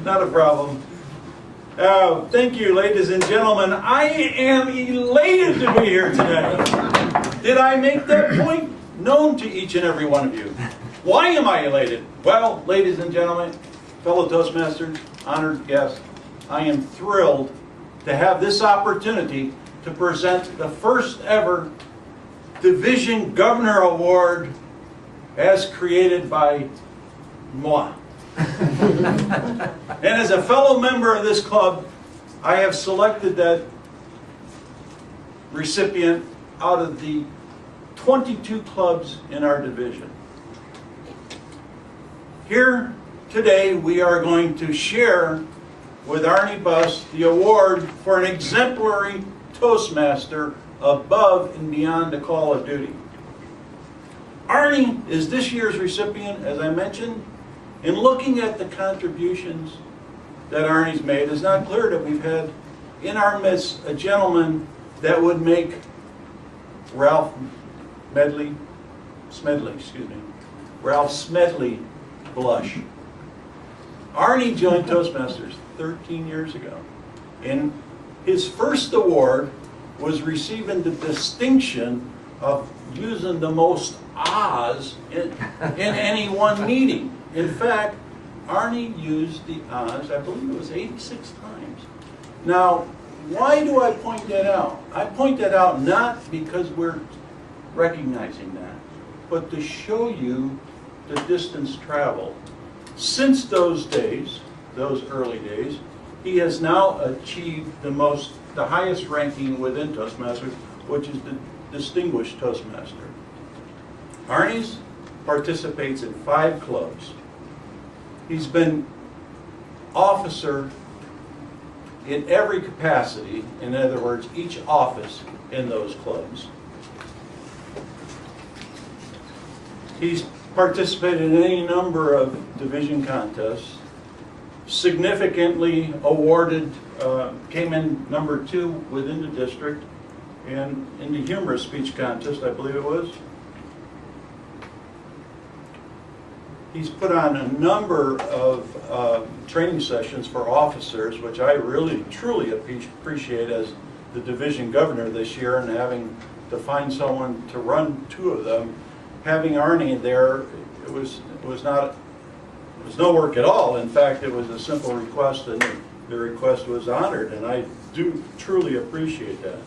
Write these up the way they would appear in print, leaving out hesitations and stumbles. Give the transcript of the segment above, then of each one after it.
Not a problem. Thank you, ladies and gentlemen. I am elated to be here today. Did I make that point known to each and every one of you? Why am I elated? Well, ladies and gentlemen, fellow Toastmasters, honored guests, I am thrilled to have this opportunity to present the first ever Division Governor Award as created by moi. And as a fellow member of this club, I have selected that recipient out of the 22 clubs in our division. Here today we are going to share with Arnie Buss the award for an exemplary Toastmaster above and beyond the call of duty. Arnie is this year's recipient, as I mentioned. In looking at the contributions that Arnie's made, it's not clear that we've had in our midst a gentleman that would make Ralph Smedley blush. Arnie joined Toastmasters 13 years ago, and his first award was receiving the distinction of using the most ahs in any one meeting. In fact, Arnie used the ahs, I believe it was 86 times. Now, why do I point that out? I point that out not because we're recognizing that, but to show you the distance traveled. Since those days, those early days, he has now achieved the highest ranking within Toastmasters, which is the Distinguished Toastmaster. Arnie's participates in 5 clubs. He's been officer in every capacity, in other words, each office in those clubs. He's participated in any number of division contests, significantly awarded, came in number 2 within the district, and in the humorous speech contest, I believe it was. He's put on a number of training sessions for officers, which I really, truly appreciate as the division governor this year, and having to find someone to run 2 of them. Having Arnie there, it was no work at all. In fact, it was a simple request, and the request was honored, and I do truly appreciate that.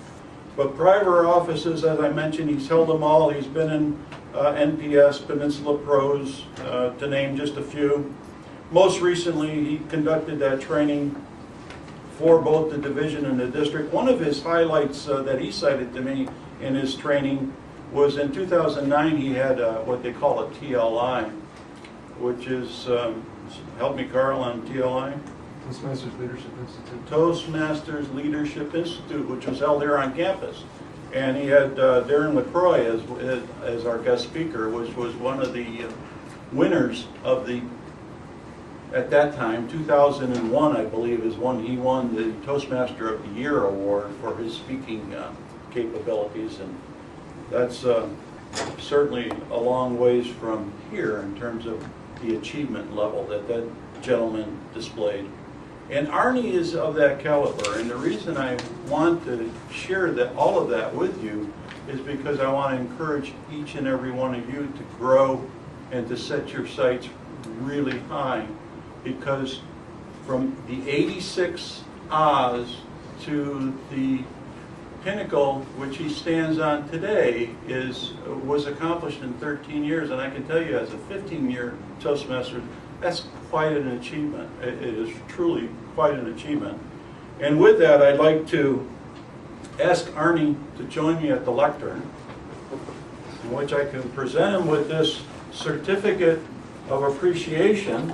But private offices, as I mentioned, he's held them all. He's been in NPS, Peninsula Pros, to name just a few. Most recently, he conducted that training for both the division and the district. One of his highlights that he cited to me in his training was in 2009, he had what they call a TLI, which is, help me Carl on TLI? Toastmasters Leadership Institute. Toastmasters Leadership Institute, which was held here on campus. And he had Darren LaCroix as our guest speaker, which was one of the winners of the, at that time, 2001, I believe, is when he won the Toastmaster of the Year award for his speaking capabilities. And that's certainly a long ways from here in terms of the achievement level that that gentleman displayed. And Arnie is of that caliber, and the reason I want to share all of that with you is because I want to encourage each and every one of you to grow and to set your sights really high, because from the 86 ahs to the pinnacle which he stands on today was accomplished in 13 years, and I can tell you as a 15-year Toastmaster, that's quite an achievement. It is truly quite an achievement. And with that, I'd like to ask Arnie to join me at the lectern, in which I can present him with this certificate of appreciation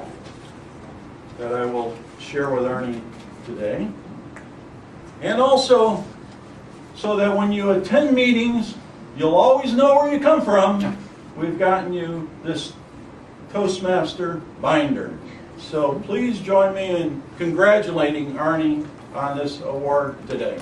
that I will share with Arnie today. And also, so that when you attend meetings, you'll always know where you come from. We've gotten you this Toastmaster binder. So please join me in congratulating Arnie on this award today.